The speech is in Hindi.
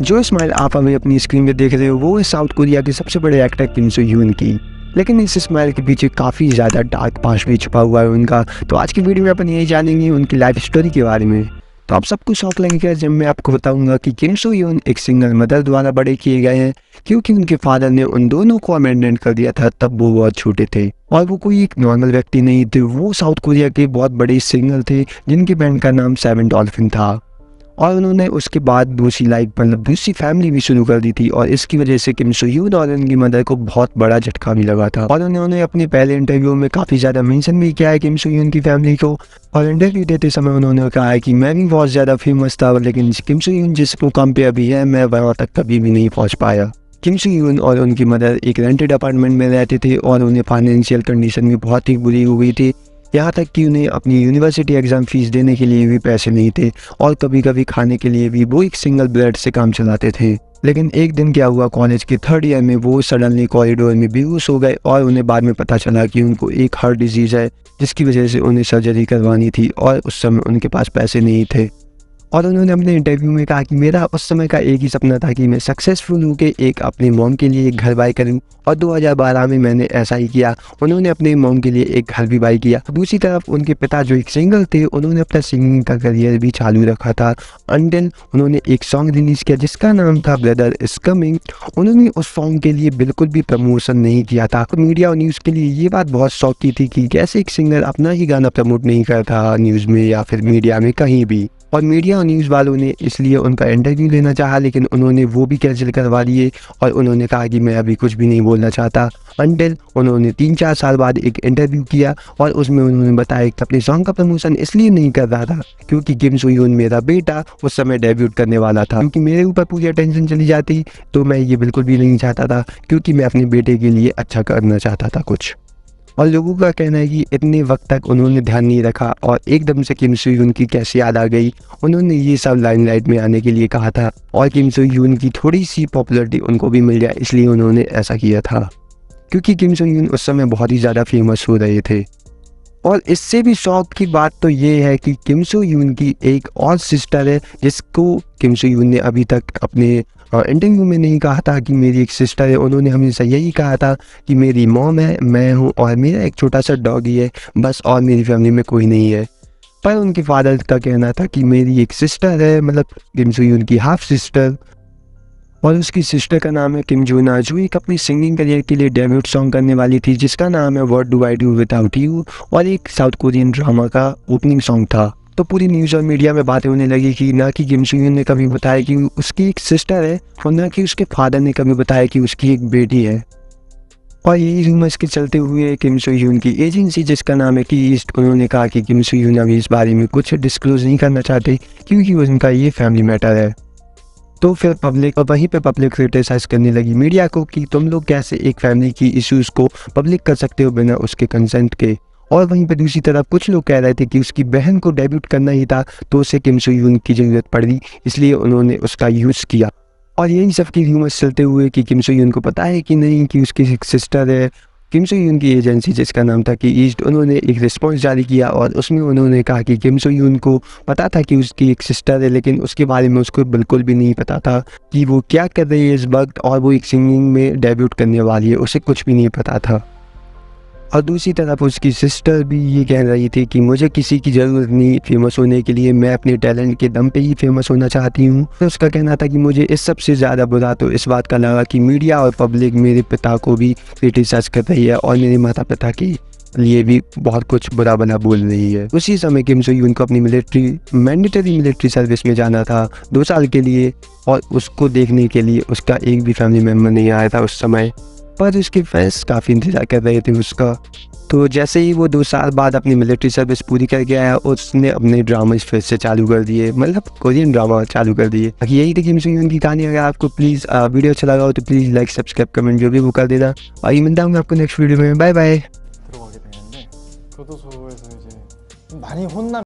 जो स्माइल आप अभी अपनी स्क्रीन पे देख रहे हो वो है साउथ कोरिया के सबसे बड़े एक्टर किम सो ह्यून की। लेकिन इस स्माइल के पीछे काफ़ी ज़्यादा डार्क पास्ट भी छुपा हुआ है उनका। तो आज की वीडियो में अपन यही जानेंगे उनकी लाइफ स्टोरी के बारे में। तो आप सबको शौक लगेगा जब मैं आपको बताऊंगा कि किम सो ह्यून एक सिंगल मदर द्वारा बड़े किए गए हैं, क्योंकि उनके फादर ने उन दोनों को अबैंडन कर दिया था तब वो बहुत छोटे थे और वो कोई एक नॉर्मल व्यक्ति नहीं थे। वो साउथ कोरिया के बहुत बड़े सिंगर थे जिनकी बैंड का नाम सेवन डॉल्फिन था और उन्होंने उसके बाद दूसरी लाइफ मतलब दूसरी फैमिली भी शुरू कर दी थी और इसकी वजह से किम सो ह्यून और उनकी मदर को बहुत बड़ा झटका भी लगा था। और उन्होंने अपने पहले इंटरव्यू में काफ़ी ज़्यादा मेंशन भी किया है किम सो ह्यून की फैमिली को। और इंटरव्यू देते समय उन्होंने कहा है कि मैं भी बहुत ज़्यादा फेमस था, लेकिन किम सो ह्यून जिस मुकाम पे अभी है मैं वहाँ तक कभी भी नहीं पहुँच पाया। किम सो ह्यून और उनकी मदर एक रेंटेड अपार्टमेंट में रहते थे और उन्हें फाइनेंशियल कंडीशन भी बहुत ही बुरी हो गई थी, यहाँ तक कि उन्हें अपनी यूनिवर्सिटी एग्ज़ाम फीस देने के लिए भी पैसे नहीं थे और कभी कभी खाने के लिए भी वो एक सिंगल ब्रेड से काम चलाते थे। लेकिन एक दिन क्या हुआ, कॉलेज के थर्ड ईयर में वो सडनली कॉरिडोर में बेहोश हो गए और उन्हें बाद में पता चला कि उनको एक हार्ट डिजीज़ है जिसकी वजह से उन्हें सर्जरी करवानी थी और उस समय उनके पास पैसे नहीं थे। और उन्होंने अपने इंटरव्यू में कहा कि मेरा उस समय का एक ही सपना था कि मैं सक्सेसफुल होकर एक अपने मॉम के लिए एक घर बाई करूं और 2012 में मैंने ऐसा ही किया। उन्होंने अपने मॉम के लिए एक घर भी बाई किया। दूसरी तरफ उनके पिता जो एक सिंगर थे उन्होंने अपना सिंगिंग का करियर भी चालू रखा था अंटिल उन्होंने एक सॉन्ग रिलीज़ किया जिसका नाम था ब्रदर इज कमिंग। उन्होंने उस सॉन्ग के लिए बिल्कुल भी प्रमोशन नहीं किया था। तो मीडिया और न्यूज़ के लिए ये बात बहुत शौक की थी कि कैसे एक सिंगर अपना ही गाना प्रमोट नहीं करता न्यूज़ में या फिर मीडिया में कहीं भी। और मीडिया और न्यूज़ वालों ने इसलिए उनका इंटरव्यू लेना चाहा, लेकिन उन्होंने वो भी कैंसिल करवा दिए और उन्होंने कहा कि मैं अभी कुछ भी नहीं बोलना चाहता। अंटिल उन्होंने 3-4 साल बाद एक इंटरव्यू किया और उसमें उन्होंने बताया कि अपने सॉन्ग का प्रमोशन इसलिए नहीं कर रहा था क्योंकि किम सो ह्यून मेरा बेटा उस समय डेब्यूट करने वाला था, क्योंकि मेरे ऊपर पूरी अटेंशन चली जाती तो मैं ये बिल्कुल भी नहीं चाहता था, क्योंकि मैं अपने बेटे के लिए अच्छा करना चाहता था कुछ। और लोगों का कहना है कि इतने वक्त तक उन्होंने ध्यान नहीं रखा और एकदम से किम सो ह्यून की कैसे याद आ गई। उन्होंने ये सब लाइमलाइट में आने के लिए कहा था और किम सो ह्यून की थोड़ी सी पॉपुलैरिटी उनको भी मिल जाए इसलिए उन्होंने ऐसा किया था, क्योंकि किम सो ह्यून उस समय बहुत ही ज़्यादा फेमस हो रहे थे। और इससे भी शौक की बात तो ये है कि किम सो ह्यून की एक और सिस्टर है जिसको किम सो ह्यून ने अभी तक अपने इंटरव्यू में नहीं कहा था कि मेरी एक सिस्टर है। उन्होंने हमेशा यही कहा था कि मेरी मॉम है, मैं हूँ और मेरा एक छोटा सा डॉगी है बस, और मेरी फैमिली में कोई नहीं है। पर उनके फादर का कहना था कि मेरी एक सिस्टर है, मतलब किम सो ह्यून की हाफ सिस्टर, और उसकी सिस्टर का नाम है किम जूना, जो एक अपनी सिंगिंग करियर के लिए डेब्यूट सॉन्ग करने वाली थी जिसका नाम है what do I do without you और एक साउथ कोरियन ड्रामा का ओपनिंग सॉन्ग था। तो पूरी न्यूज़ और मीडिया में बातें होने लगी कि ना कि किम सो ह्यून ने कभी बताया कि उसकी एक सिस्टर है और ना कि उसके फादर ने कभी बताया कि उसकी एक बेटी है। और यही रूमर्स के चलते हुए किम सो ह्यून की एजेंसी जिसका नाम है की ईस्ट, उन्होंने कहा कि किम सो ह्यून अभी इस बारे में कुछ डिस्क्लोज नहीं करना चाहते क्योंकि उनका ये फैमिली मैटर है। तो फिर पब्लिक और वहीं पे पब्लिक क्रिटिसाइज करने लगी मीडिया को कि तुम लोग कैसे एक फैमिली की इश्यूज़ को पब्लिक कर सकते हो बिना उसके कंसेंट के। और वहीं पे दूसरी तरफ कुछ लोग कह रहे थे कि उसकी बहन को डेब्यूट करना ही था तो उसे किम सो ह्यून की ज़रूरत पड़ी इसलिए उन्होंने उसका यूज़ किया। और यही सब की र्यूमर्स चलते हुए कि किम सो ह्यून को पता है कि नहीं कि उसकी एक सिस्टर है। किम सो ह्यून की एजेंसी जिसका नाम था कि ईस्ट, उन्होंने एक रिस्पॉन्स जारी किया और उसमें उन्होंने कहा कि किम सो ह्यून को पता था कि उसकी एक सिस्टर है, लेकिन उसके बारे में उसको बिल्कुल भी नहीं पता था कि वो क्या कर रही है इस वक्त और वो एक सिंगिंग में डेब्यूट करने वाली है, उसे कुछ भी नहीं पता था। और दूसरी तरफ उसकी सिस्टर भी ये कह रही थी कि मुझे किसी की ज़रूरत नहीं फेमस होने के लिए, मैं अपने टैलेंट के दम पे ही फेमस होना चाहती हूँ। तो उसका कहना था कि मुझे इस सबसे ज़्यादा बुरा तो इस बात का लगा कि मीडिया और पब्लिक मेरे पिता को भी क्रिटिसाइज कर रही है और मेरे माता पिता के लिए भी बहुत कुछ बुरा भला बोल रही है। उसी समय किम सो ह्यून को अपनी मैंडेटरी मिलिट्री सर्विस में जाना था 2 साल के लिए और उसको देखने के लिए उसका एक भी फैमिली मेम्बर नहीं आया था उस समय, पर उसके फैंस काफ़ी इंतजार कर रहे थे उसका। तो जैसे ही वो 2 साल बाद अपनी मिलिट्री सर्विस पूरी करके आया उसने अपने ड्रामाज फिर से चालू कर दिए, मतलब कोरियन ड्रामा चालू कर दिए। बाकी यही थी किम सो ह्यून की कहानी। अगर आपको प्लीज़ वीडियो अच्छा लगा हो तो प्लीज़ लाइक सब्सक्राइब कमेंट जो भी वो कर देना और ये मिलता हूँ आपको नेक्स्ट वीडियो में। Bye bye. 들어가게 되는데 교도소에서 이제 좀 많이 혼나